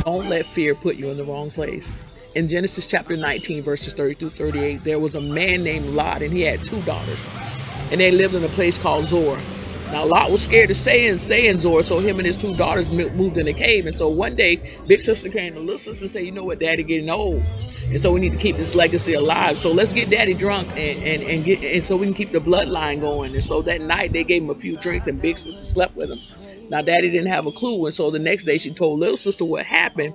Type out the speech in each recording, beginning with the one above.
Don't let fear put you in the wrong place. In Genesis chapter 19, verses 30 through 38, there was a man named Lot, and he had 2 daughters. And they lived in a place called Zor. Now, Lot was scared to stay in Zor, so him and his 2 daughters moved in a cave. And so one day, big sister came to little sister and said, you know what, daddy getting old. And so we need to keep this legacy alive. So let's get daddy drunk and so we can keep the bloodline going. And so that night, they gave him a few drinks, and big sister slept with him. Now, daddy didn't have a clue. And so the next day, she told little sister what happened.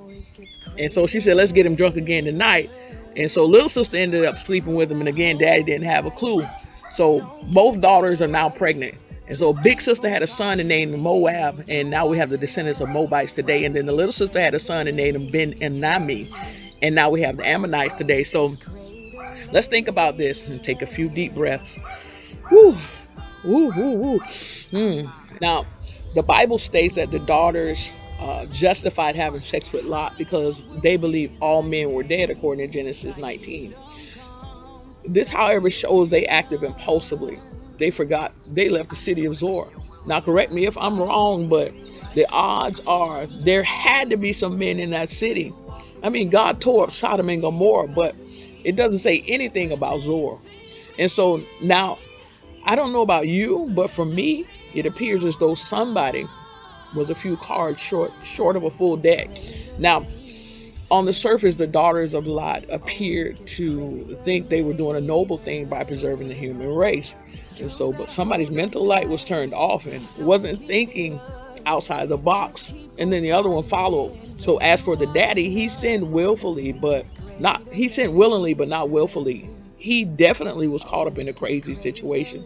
And so she said, let's get him drunk again tonight. And so little sister ended up sleeping with him. And again, daddy didn't have a clue. So both daughters are now pregnant. And so big sister had a son and named him Moab. And now we have the descendants of Moabites today. And then the little sister had a son and named him Ben-Ammi. And now we have the Ammonites today. So let's think about this and take a few deep breaths. Woo. Woo, woo, woo. Now, the Bible states that the daughters justified having sex with Lot because they believed all men were dead, according to Genesis 19. This, however, shows they acted impulsively. They forgot they left the city of Zor. Now, correct me if I'm wrong, but the odds are there had to be some men in that city. I mean, God tore up Sodom and Gomorrah, but it doesn't say anything about Zor. And so now, I don't know about you, but for me, it appears as though somebody was a few cards short of a full deck. Now, on the surface, the daughters of Lot appeared to think they were doing a noble thing by preserving the human race. And so, but somebody's mental light was turned off and wasn't thinking outside the box. And then the other one followed. So as for the daddy, he sinned willingly, but not willfully. He definitely was caught up in a crazy situation.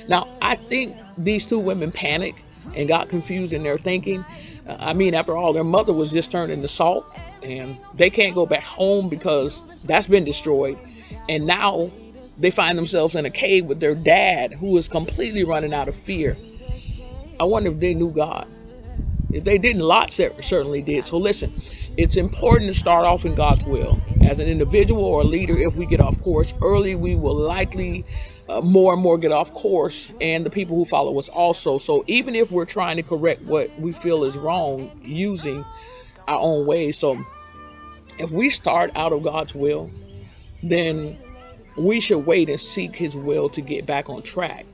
Now, I think these 2 women panicked and got confused in their thinking. After all, their mother was just turned into salt, and they can't go back home because that's been destroyed. And now they find themselves in a cave with their dad, who is completely running out of fear. I wonder if they knew God. If they didn't, Lot certainly did. So listen, it's important to start off in God's will. As an individual or a leader, if we get off course early, we will likely more and more get off course, and the people who follow us also. So even if we're trying to correct what we feel is wrong using our own ways, so if we start out of God's will, then we should wait and seek his will to get back on track.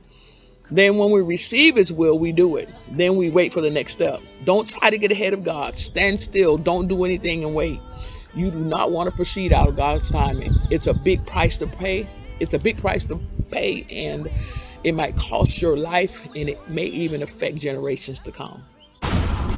Then when we receive his will, we do it. Then we wait for the next step. Don't try to get ahead of God. Stand still. Don't do anything and wait. You do not want to proceed out of God's timing. It's a big price to pay. And it might cost your life, and it may even affect generations to come.